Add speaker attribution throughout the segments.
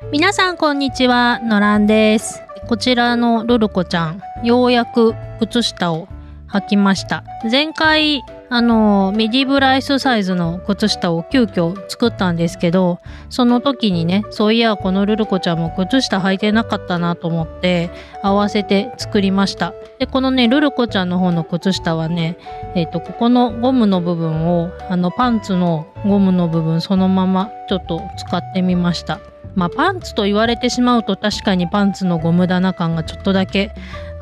Speaker 1: 皆さんこんにちは、のらんです。こちらのルルコちゃん、ようやく靴下を履きました。前回ミディブライスサイズの靴下を急遽作ったんですけど、その時にね、そういやこのルルコちゃんも靴下履いてなかったなと思って合わせて作りました。でこのねルルコちゃんの方の靴下はね、ここのゴムの部分をパンツのゴムの部分そのままちょっと使ってみました。パンツと言われてしまうと確かにパンツのゴム棚感がちょっとだけ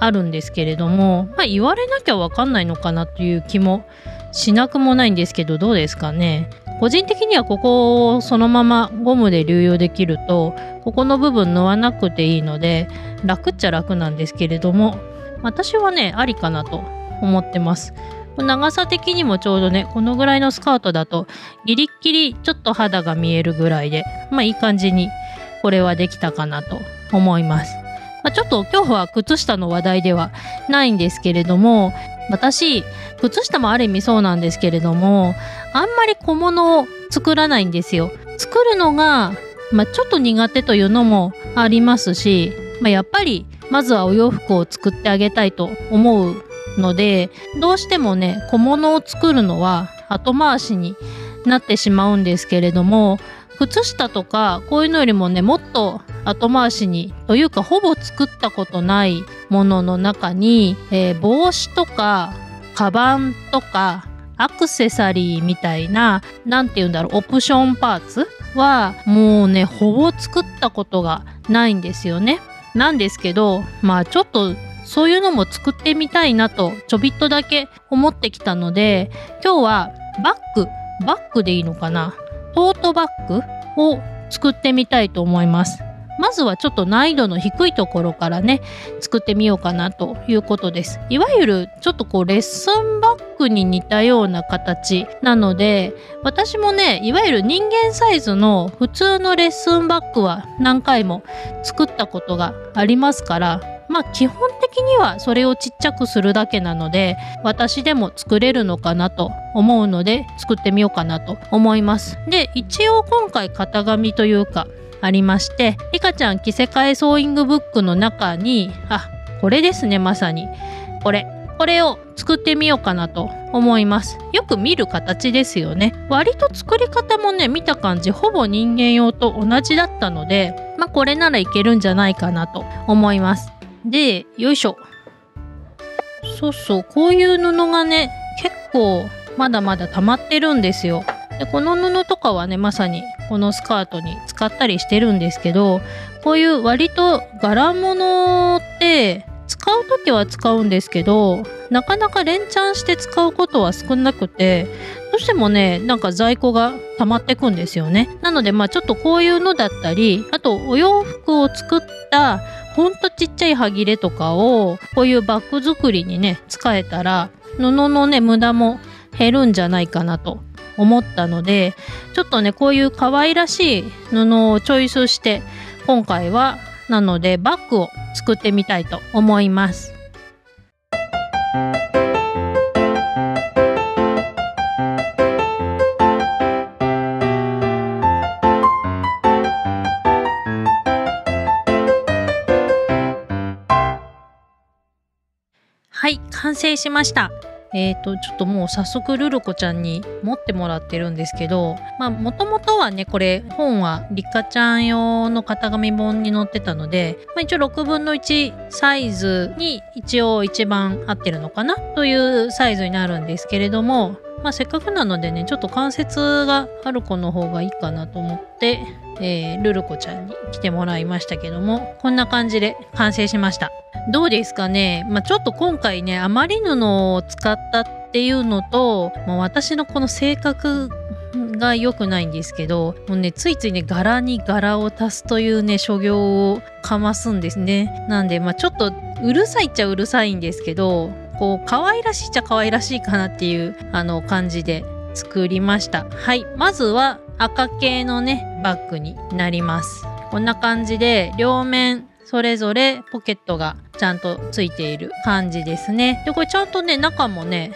Speaker 1: あるんですけれども、言われなきゃわかんないのかなという気もしなくもないんですけど、どうですかね。個人的にはここをそのままゴムで流用できると、ここの部分縫わなくていいので楽っちゃ楽なんですけれども、私はねありかなと思ってます。長さ的にもちょうどねこのぐらいのスカートだとギリッギリちょっと肌が見えるぐらいで、いい感じにこれはできたかなと思います。ちょっと今日は靴下の話題ではないんですけれども、私靴下もある意味そうなんですけれども、あんまり小物を作らないんですよ。作るのが、ちょっと苦手というのもありますし、やっぱりまずはお洋服を作ってあげたいと思うので、どうしてもね小物を作るのは後回しになってしまうんですけれども、靴下とかこういうのよりもねもっと後回しにというかほぼ作ったことないものの中に、帽子とかカバンとかアクセサリーみたいなオプションパーツはもうねほぼ作ったことがないんですよね。なんですけどちょっとそういうのも作ってみたいなとちょびっとだけ思ってきたので、今日はバッグでいいのかな、トートバッグを作ってみたいと思います。まずはちょっと難易度の低いところからね作ってみようかなということです。いわゆるちょっとレッスンバッグに似たような形なので、私もねいわゆる人間サイズの普通のレッスンバッグは何回も作ったことがありますから、基本的にはそれをちっちゃくするだけなので私でも作れるのかなと思うので作ってみようかなと思います。で一応今回型紙というかありまして、リカちゃん着せ替えソーイングブックの中にこれですね、まさにこれを作ってみようかなと思います。よく見る形ですよね。割と作り方もね見た感じほぼ人間用と同じだったので、これならいけるんじゃないかなと思います。でよいしょ、そうこういう布がね結構まだまだ溜まってるんですよ。でこの布とかはねまさにこのスカートに使ったりしてるんですけど、こういう割と柄物って使う時は使うんですけど、なかなか連チャンして使うことは少なくて、どうしてもね在庫が溜まってくんですよね。なのでちょっとこういうのだったり、あとお洋服を作ったほんとちっちゃい端切れとかをこういうバッグ作りにね使えたら布のね無駄も減るんじゃないかなと思ったので、ちょっとねこういう可愛らしい布をチョイスして今回はなのでバッグを作ってみたいと思います。はい、完成しました。ちょっともう早速ルルコちゃんに持ってもらってるんですけど、もともとはねこれ本はリカちゃん用の型紙本に載ってたので、一応6分の1サイズに一応一番合ってるのかなというサイズになるんですけれども、せっかくなのでねちょっと関節がある子の方がいいかなと思って、ルルコちゃんに来てもらいましたけども、こんな感じで完成しました。どうですかね。ちょっと今回ね余り布を使ったっていうのと、私のこの性格が良くないんですけど、もうねついついね柄に柄を足すというね所業をかますんですね。なんでちょっとうるさいっちゃうるさいんですけど、可愛らしいっちゃ可愛らしいかなっていう感じで作りました。はい、まずは赤系のねバッグになります。こんな感じで両面それぞれポケットがちゃんとついている感じですね。でこれちゃんとね中もね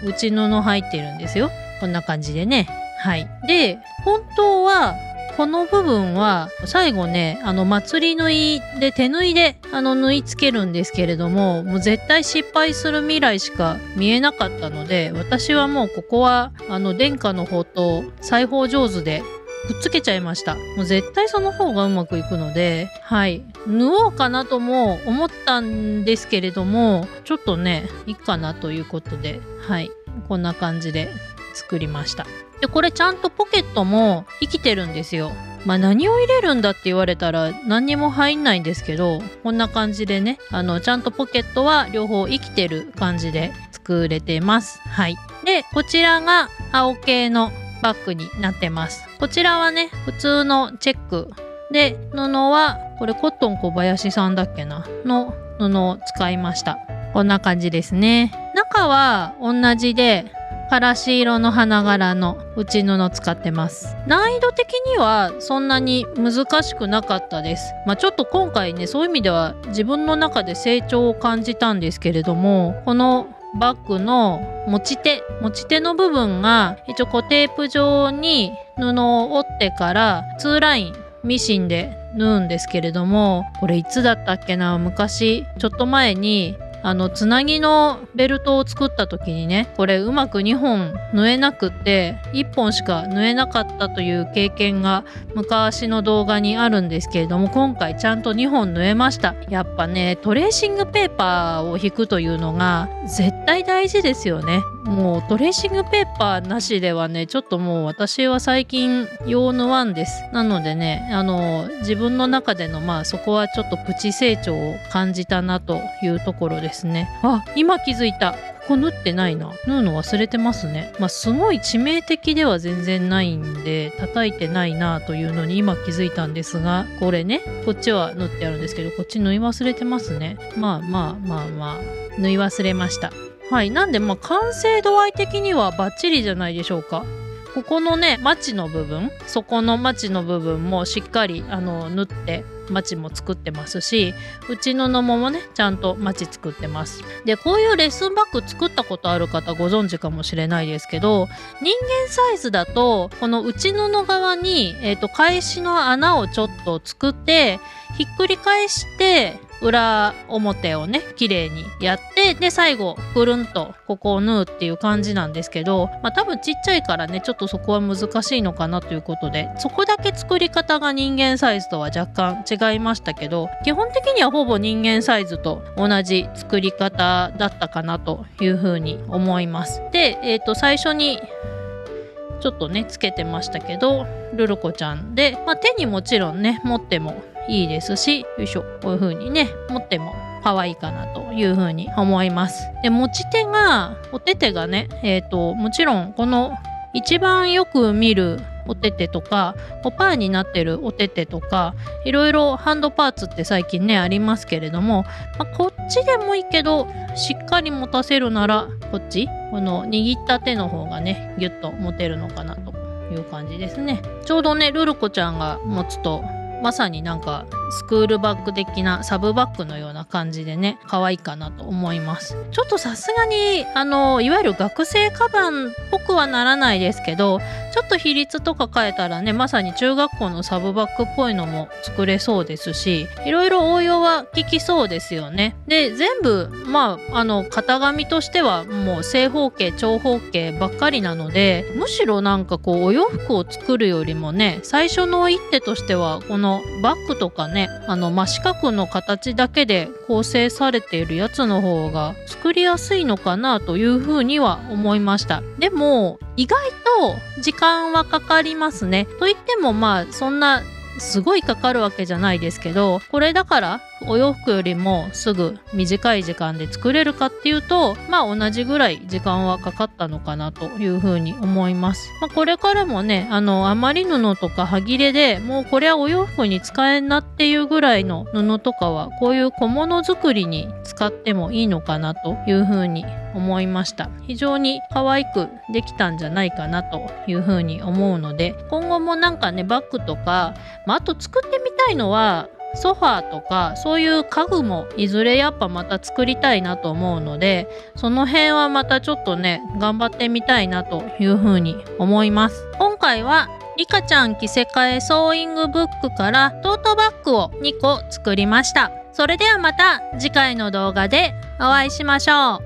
Speaker 1: 内布入ってるんですよ。こんな感じでね。はい。で本当はこの部分は最後ね、祭り縫いで手縫いで縫い付けるんですけれども、もう絶対失敗する未来しか見えなかったので、私はもうここは殿下の方と裁縫上手でくっつけちゃいました。もう絶対その方がうまくいくので、はい。縫おうかなとも思ったんですけれども、ちょっとね、いいかなということで、はい。こんな感じで作りました。で、これちゃんとポケットも生きてるんですよ。まあ何を入れるんだって言われたら何にも入んないんですけど、こんな感じでね、ちゃんとポケットは両方生きてる感じで作れてます。はい。で、こちらが青系のバッグになってます。こちらはね、普通のチェックで、布はこれコットン小林さんだっけなの布を使いました。こんな感じですね。中は同じでからし色の花柄の内布使ってます。難易度的にはそんなに難しくなかったです。ちょっと今回ね、そういう意味では自分の中で成長を感じたんですけれども、このバッグの持ち手の部分が一応テープ状に布を折ってから2ラインミシンで縫うんですけれども、これいつだったっけな、昔ちょっと前につなぎのベルトを作った時にね、これうまく2本縫えなくって1本しか縫えなかったという経験が昔の動画にあるんですけれども、今回ちゃんと2本縫えました。やっぱね、トレーシングペーパーを引くというのが絶対大事ですよね。もうトレーシングペーパーなしではね、ちょっともう私は最近用縫わんです。なのでね、自分の中でのそこはちょっとプチ成長を感じたなというところですね。あ、今気づいた。ここ縫ってないな。縫うの忘れてますね。すごい致命的では全然ないんで、叩いてないなというのに今気づいたんですが、これね、こっちは縫ってあるんですけど、こっち縫い忘れてますね。縫い忘れました。はい。なんで、完成度合い的にはバッチリじゃないでしょうか。ここのね、マチの部分、そこのマチの部分もしっかり縫ってマチも作ってますし、内布もね、ちゃんとマチ作ってます。で、こういうレッスンバッグ作ったことある方ご存知かもしれないですけど、人間サイズだとこの内布側に、返しの穴をちょっと作ってひっくり返して裏表をね綺麗にやって、で最後ぐるんとここを縫うっていう感じなんですけど、多分ちっちゃいからねちょっとそこは難しいのかなということで、そこだけ作り方が人間サイズとは若干違いましたけど、基本的にはほぼ人間サイズと同じ作り方だったかなというふうに思います。で、最初にちょっとねつけてましたけど、ルルコちゃんで、手にもちろんね持ってもいいですし、よいしょ、こういう風にね持っても可愛いかなという風に思います。で、持ち手がお手手がねもちろんこの一番よく見るお手手とかパーになってるお手手とか、いろいろハンドパーツって最近ねありますけれども、こっちでもいいけどしっかり持たせるならこっち、この握った手の方がねギュッと持てるのかなという感じですね。ちょうどねルルコちゃんが持つとまさになんかスクールバッグ的なサブバッグのような感じでね可愛いかなと思います。ちょっとさすがにいわゆる学生カバンっぽくはならないですけど、ちょっと比率とか変えたらねまさに中学校のサブバッグっぽいのも作れそうですし、いろいろ応用は効きそうですよね。で、全部型紙としてはもう正方形長方形ばっかりなので、むしろなんかこうお洋服を作るよりもね最初の一手としてはこのバッグとかね真四角の形だけで構成されているやつの方が作りやすいのかなというふうには思いました。でも意外と時間はかかりますね。といってもそんなすごいかかるわけじゃないですけど、これだからお洋服よりもすぐ短い時間で作れるかっていうと同じぐらい時間はかかったのかなというふうに思います。これからもね余り布とか端切れでもうこれはお洋服に使えんなっていうぐらいの布とかはこういう小物作りに使ってもいいのかなというふうに思いました。非常に可愛くできたんじゃないかなというふうに思うので、今後もなんかねバッグとか、あと作ってみたいのはソファーとかそういう家具もいずれやっぱまた作りたいなと思うので、その辺はまたちょっとね頑張ってみたいなというふうに思います。今回はリカちゃん着せ替えソーイングブックからトートバッグを2個作りました。それではまた次回の動画でお会いしましょう。